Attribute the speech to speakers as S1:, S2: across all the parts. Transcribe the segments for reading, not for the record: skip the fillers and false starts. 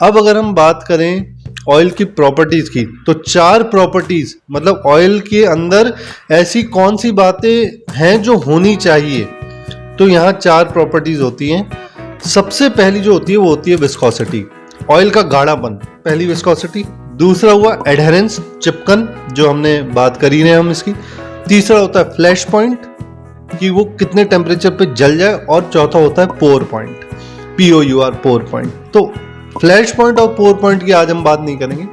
S1: अब अगर हम बात करें ऑयल की प्रॉपर्टीज की, तो 4 प्रॉपर्टीज, मतलब ऑयल के अंदर ऐसी कौन सी बातें हैं जो होनी चाहिए, तो यहाँ 4 प्रॉपर्टीज होती हैं। सबसे पहली जो होती है वो होती है विस्कोसिटी, ऑयल का गाढ़ापन, पहली विस्कोसिटी। दूसरा हुआ एडहेरेंस, चिपकन, जो हमने बात करी है हम इसकी। तीसरा होता है फ्लैश पॉइंट, कि वो कितने टेम्परेचर पे जल जाए। और चौथा होता है pour point, POUR, pour point. तो फ्लैश पॉइंट और पोर पॉइंट की आज हम बात नहीं करेंगे,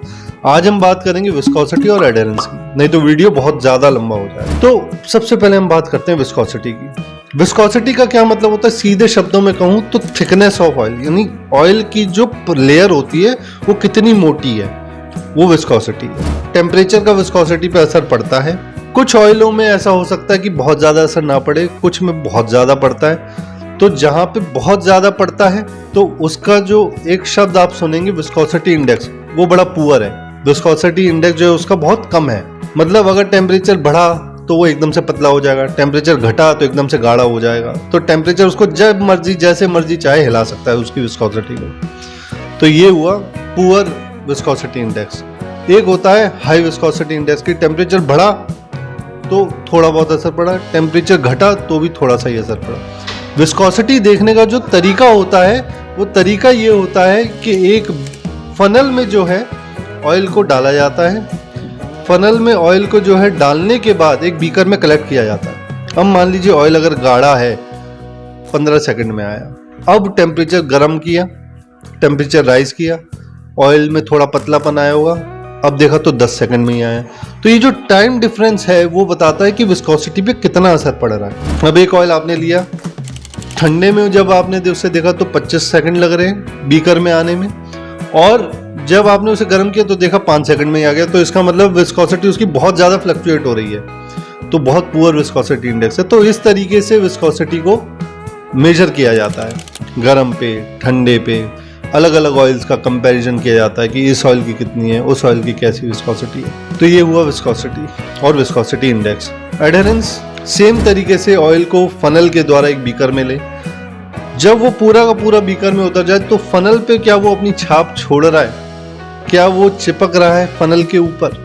S1: आज हम बात करेंगे विस्कोसिटी और एडहेरेंस की, नहीं तो वीडियो बहुत ज्यादा लंबा हो जाए। तो सबसे पहले हम बात करते हैं विस्कोसिटी की। विस्कोसिटी का क्या मतलब होता है, सीधे शब्दों में कहूं तो थिकनेस ऑफ ऑयल, यानी ऑयल की जो लेयर होती है वो कितनी मोटी है, वो विस्कोसिटी है। टेम्परेचर का विस्कोसिटी पे असर पड़ता है। कुछ ऑयलों में ऐसा हो सकता है कि बहुत ज्यादा असर ना पड़े, कुछ में बहुत ज्यादा पड़ता है। तो जहां पे बहुत ज्यादा पड़ता है तो उसका जो एक शब्द आप सुनेंगे विस्कोसिटी इंडेक्स, वो बड़ा पुअर है। विस्कोसिटी इंडेक्स जो है उसका बहुत कम है, मतलब अगर टेम्परेचर बढ़ा तो वो एकदम से पतला हो जाएगा, टेम्परेचर घटा तो एकदम से गाढ़ा हो जाएगा। तो टेम्परेचर उसको जब मर्जी जैसे मर्जी चाहे हिला सकता है उसकी विस्कोसिटी को। तो ये हुआ पुअर विस्कोसिटी इंडेक्स। एक होता है हाई विस्कोसिटी इंडेक्स, की टेम्परेचर बढ़ा तो थोड़ा बहुत असर पड़ा, टेम्परेचर घटा तो भी थोड़ा सा ही असर पड़ा। विस्कोसिटी देखने का जो तरीका होता है वो तरीका ये होता है कि एक फनल में जो है ऑयल को डाला जाता है, फनल में ऑयल को जो है डालने के बाद एक बीकर में कलेक्ट किया जाता है। अब मान लीजिए ऑयल अगर गाढ़ा है 15 सेकंड में आया, अब टेम्परेचर गर्म किया, टेम्परेचर राइज किया, ऑयल में थोड़ा पतलापन आया होगा, अब देखा तो 10 सेकंड में ही आया। तो ये जो टाइम डिफरेंस है वो बताता है कि विस्कोसिटी पे कितना असर पड़ रहा है। अब एक ऑयल आपने लिया, ठंडे में जब आपने उसे देखा तो 25 सेकंड लग रहे हैं बीकर में आने में, और जब आपने उसे गर्म किया तो देखा 5 सेकंड में ही आ गया। तो इसका मतलब विस्कोसिटी उसकी बहुत ज़्यादा फ्लक्चुएट हो रही है, तो बहुत पुअर विस्कोसिटी इंडेक्स है। तो इस तरीके से विस्कोसिटी को मेजर किया जाता है, गर्म पे, ठंडे पे, अलग अलग ऑयल्स का कंपैरिजन किया जाता है कि इस ऑयल की कितनी है, उस ऑयल की कैसी विस्कोसिटी है। तो ये हुआ विस्कोसिटी और विस्कोसिटी इंडेक्स। एडहेरेंस सेम तरीके से ऑयल को फनल के द्वारा एक बीकर में ले, जब वो पूरा का पूरा बीकर में उतर जाए तो फनल पे क्या वो अपनी छाप छोड़ रहा है, क्या वो चिपक रहा है फनल के ऊपर,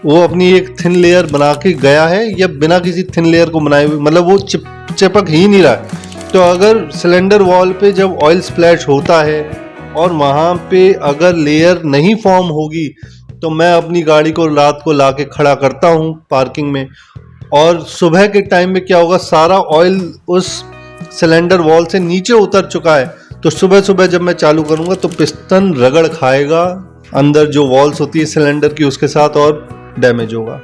S1: वो अपनी एक थिन लेयर बना के गया है या बिना किसी थिन लेयर को बनाए हुए, मतलब वो चिपक ही नहीं रहा है। तो अगर सिलेंडर वॉल पे जब ऑयल स्प्लैश होता है और वहां पे अगर लेयर नहीं फॉर्म होगी तो मैं अपनी गाड़ी को रात को लाके खड़ा करता हूँ पार्किंग में, और सुबह के टाइम में क्या होगा, सारा ऑयल उस सिलेंडर वॉल से नीचे उतर चुका है। तो सुबह सुबह जब मैं चालू करूंगा तो पिस्टन रगड़ खाएगा अंदर जो वॉल्स होती है सिलेंडर की उसके साथ, और डैमेज होगा।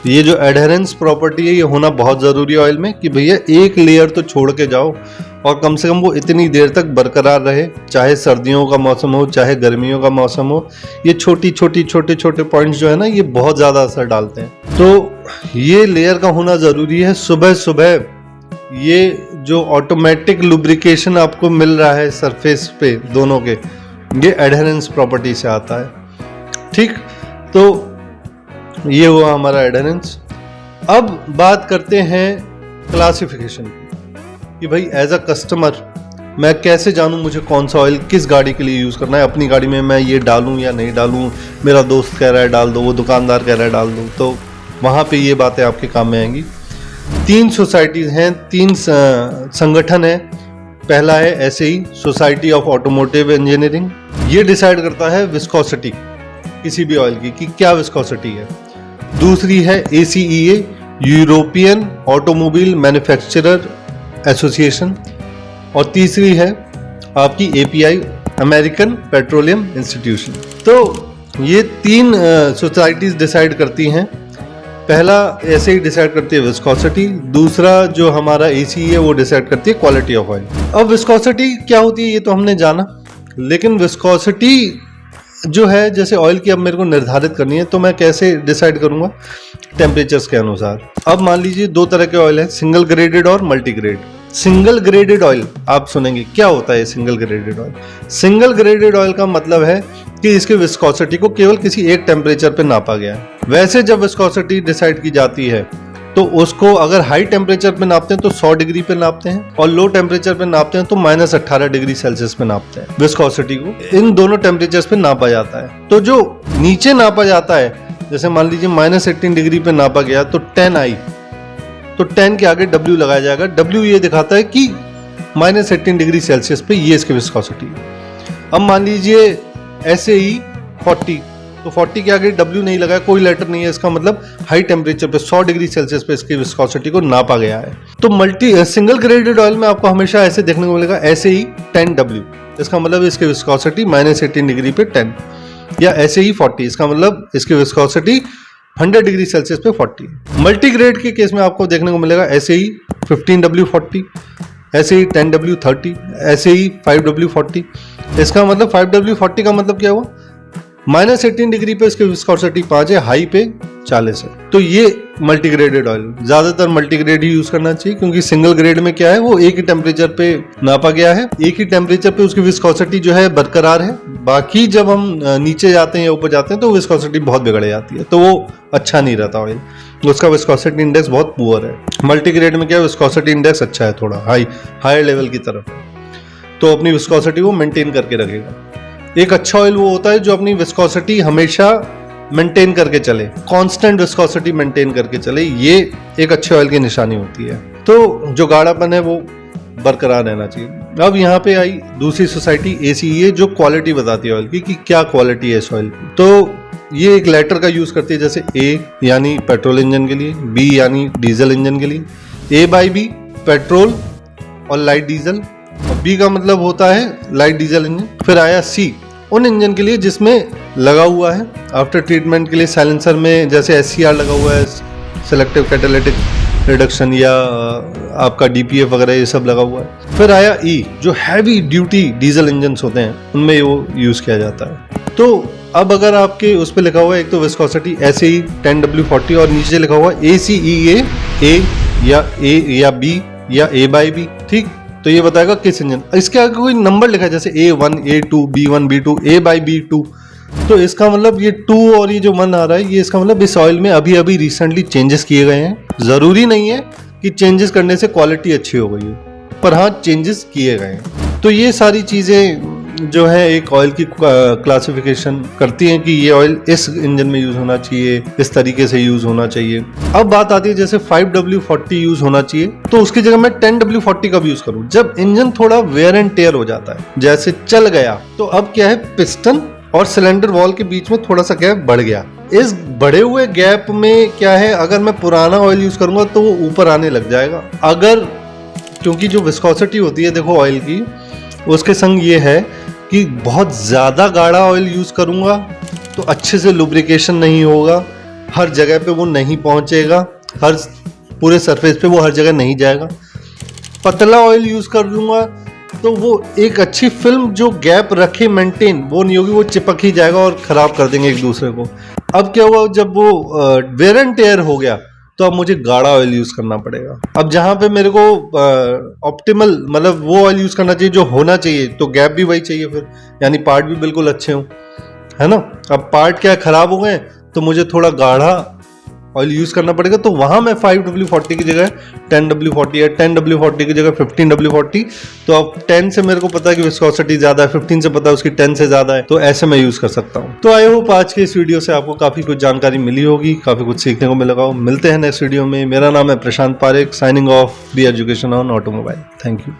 S1: ये जो एडहेरेंस प्रॉपर्टी है ये होना बहुत ज़रूरी है ऑयल में, कि भैया एक लेयर तो छोड़ के जाओ और कम से कम वो इतनी देर तक बरकरार रहे, चाहे सर्दियों का मौसम हो चाहे गर्मियों का मौसम हो। ये छोटे छोटे पॉइंट्स जो है ना, ये बहुत ज़्यादा असर डालते हैं। तो ये लेयर का होना ज़रूरी है। सुबह सुबह ये जो ऑटोमेटिक लुब्रिकेशन आपको मिल रहा है सरफेस पे दोनों के, ये एडहेरेंस प्रॉपर्टी से आता है। ठीक, तो ये हुआ हमारा एडहेरेंस। अब बात करते हैं क्लासिफिकेशन की, कि भाई एज अ कस्टमर मैं कैसे जानूं मुझे कौन सा ऑयल किस गाड़ी के लिए यूज़ करना है, अपनी गाड़ी में मैं ये डालूं या नहीं डालूं, मेरा दोस्त कह रहा है डाल दो, वो दुकानदार कह रहा है डाल दो, तो वहाँ पे ये बातें आपके काम में आएंगी। 3 सोसाइटीज़ हैं, 3 संगठन हैं। पहला है SAE, society of automotive engineering, ये डिसाइड करता है विस्कोसिटी किसी भी ऑयल की क्या विस्कोसिटी है। दूसरी है ACEA, European automobile manufacturer association, और तीसरी है आपकी API, अमेरिकन पेट्रोलियम इंस्टीट्यूशन। तो ये 3 सोसाइटीज डिसाइड करती हैं। पहला SAE डिसाइड करती है विस्कोसिटी, दूसरा जो हमारा ACE है वो डिसाइड करती है क्वालिटी ऑफ ऑयल। अब विस्कोसिटी क्या होती है ये तो हमने जाना, लेकिन विस्कोसिटी जो है जैसे ऑयल की अब मेरे को निर्धारित करनी है तो मैं कैसे डिसाइड करूंगा, टेम्परेचर्स के अनुसार। अब मान लीजिए 2 तरह के ऑयल है, सिंगल ग्रेडेड और multi grade. Single graded oil आप सुनेंगे, क्या होता है single graded oil? Single graded oil का मतलब है कि इसके विस्कोसिटी को केवल किसी एक टेम्परेचर पे नापा गया है। वैसे जब विस्कोसिटी डिसाइड की जाती है तो उसको अगर हाई टेम्परेचर पे नापते हैं तो 100 डिग्री पे नापते हैं, और लो टेम्परेचर पे नापते हैं तो -18 डिग्री सेल्सियस पे नापते हैं। विस्कोसिटी को इन दोनों टेम्परेचर्स पे नापा जाता है। तो जो नीचे नापा जाता है, जैसे मान लीजिए -18 डिग्री पे नापा गया तो 10 आई, तो 10 के आगे W लगाया जाएगा। W ये दिखाता है कि -18 डिग्री सेल्सियस पे ये इसकी विस्कोसिटी है। अब मान लीजिए SAE 40, तो 40 के आगे W नहीं लगाया, कोई लेटर नहीं है, इसका मतलब हाई टेम्परेचर पे 100 डिग्री सेल्सियस पे इसकी विस्कोसिटी को नापा गया है। तो सिंगल ग्रेडेड ऑयल में आपको हमेशा ऐसे देखने को मिलेगा SAE 10W, इसका मतलब इसकी विस्कोसिटी -18 डिग्री पे 10, या SAE 40, इसका मतलब इसकी विस्कोसिटी 100 डिग्री सेल्सियस पे 40। मल्टीग्रेड के केस में आपको देखने को मिलेगा SAE 15W 40, SAE 10W 30, SAE 5W 40। इसका मतलब 5W 40 का मतलब क्या हुआ, -18 डिग्री पे इसकी विस्कोसिटी 5 है, हाई पे 40 है। तो ये मल्टीग्रेडेड ऑयल, ज्यादातर मल्टीग्रेड ही यूज करना चाहिए, क्योंकि सिंगल ग्रेड में क्या है, वो एक ही टेम्परेचर पे नापा गया है, एक ही टेम्परेचर पे उसकी विस्कोसिटी जो है बरकरार है। बाकी जब हम नीचे जाते हैं या ऊपर जाते हैं तो विस्कोसिटी बहुत बिगड़ जाती है, तो वो अच्छा नहीं रहता ऑयल, उसका विस्कोसिटी इंडेक्स बहुत पुअर है। मल्टीग्रेड में क्या है, विस्कोसिटी इंडेक्स अच्छा है, थोड़ा हायर लेवल की तरफ, तो अपनी विस्कोसिटी वो मेंटेन करके रखेगा। एक अच्छा ऑयल वो होता है जो अपनी विस्कोसिटी हमेशा मेंटेन करके चले, कांस्टेंट विस्कोसिटी मेंटेन करके चले, ये एक अच्छे ऑयल की निशानी होती है। तो जो गाढ़ापन है वो बरकरार रहना चाहिए। अब यहाँ पे आई दूसरी सोसाइटी ACEA, जो क्वालिटी बताती है ऑयल की कि क्या क्वालिटी है इस ऑयल की। तो ये एक लेटर का यूज करती है, जैसे A यानी पेट्रोल इंजन के लिए, B यानी डीजल इंजन के लिए, A/B पेट्रोल और लाइट डीजल, और B का मतलब होता है लाइट डीजल इंजन। फिर आया C उन इंजन के लिए जिसमें लगा हुआ है आफ्टर ट्रीटमेंट के लिए साइलेंसर में, जैसे SCR लगा हुआ है, सेलेक्टिव कैटालिटिक रिडक्शन, या आपका DPF वगैरह, ये सब लगा हुआ है। फिर आया E, जो हैवी ड्यूटी डीजल इंजन होते हैं उनमें वो यूज किया जाता है। तो अब अगर आपके उस पर लिखा हुआ है एक तो विस्कोसिटी SAE 10W 40 और नीचे लिखा हुआ ACEA A या A या B या A/B, ठीक, तो ये बताएगा किस इंजन। इसके आगे कोई नंबर लिखा है, जैसे A1 A2 B1 B2 A/B2, तो इसका मतलब ये 2 और ये जो 1 आ रहा है, ये इसका मतलब इस ऑयल में अभी अभी रिसेंटली चेंजेस किए गए हैं। जरूरी नहीं है कि चेंजेस करने से क्वालिटी अच्छी हो गई है, पर हाँ चेंजेस किए गए हैं। तो ये सारी चीजें जो है एक ऑयल की क्लासिफिकेशन करती हैं कि ये ऑयल इस इंजन में यूज होना चाहिए, इस तरीके से यूज होना चाहिए। अब बात आती है जैसे 5W 40 यूज होना चाहिए, तो उसकी जगह मैं 10W 40 का भी यूज करूं जब इंजन थोड़ा वेयर एंड टेयर हो जाता है, जैसे चल गया, तो अब क्या है, पिस्टन और सिलेंडर वॉल के बीच में थोड़ा सा गैप बढ़ गया। इस बढ़े हुए गैप में क्या है, अगर मैं पुराना ऑयल यूज करूंगा तो वो ऊपर आने लग जाएगा। अगर, क्योंकि जो विस्कोसिटी होती है देखो ऑयल की, उसके संग ये है कि बहुत ज़्यादा गाढ़ा ऑयल यूज़ करूँगा तो अच्छे से लुब्रिकेशन नहीं होगा, हर जगह पे वो नहीं पहुँचेगा, हर पूरे सरफेस पे वो हर जगह नहीं जाएगा। पतला ऑयल यूज़ कर लूँगा तो वो एक अच्छी फिल्म जो गैप रखे मेंटेन, वो नहीं होगी, वो चिपक ही जाएगा और ख़राब कर देंगे एक दूसरे को। अब क्या हुआ, जब वो वेयर एंड टेयर हो गया तो अब मुझे गाढ़ा ऑयल यूज करना पड़ेगा। अब जहां पे मेरे को ऑप्टिमल मतलब वो ऑयल यूज करना चाहिए जो होना चाहिए, तो गैप भी वही चाहिए फिर, यानी पार्ट भी बिल्कुल अच्छे हों, है ना। अब पार्ट क्या खराब हो गए तो मुझे थोड़ा गाढ़ा ऑयल यूज करना पड़ेगा, तो वहां मैं 5W 40 की जगह 10W 40 या 10W 40 की जगह 15W 40, तो अब 10 से मेरे को पता है कि विस्कोसिटी ज्यादा है, 15 से पता है उसकी 10 से ज्यादा है, तो ऐसे मैं यूज कर सकता हूँ। तो आई होप आज के इस वीडियो से आपको काफी कुछ जानकारी मिली होगी, काफी कुछ सीखने को मिलेगा। मिलते हैं नेक्स्ट वीडियो में। मेरा नाम है Prashant Parekh, signing off the education on automobile. Thank you.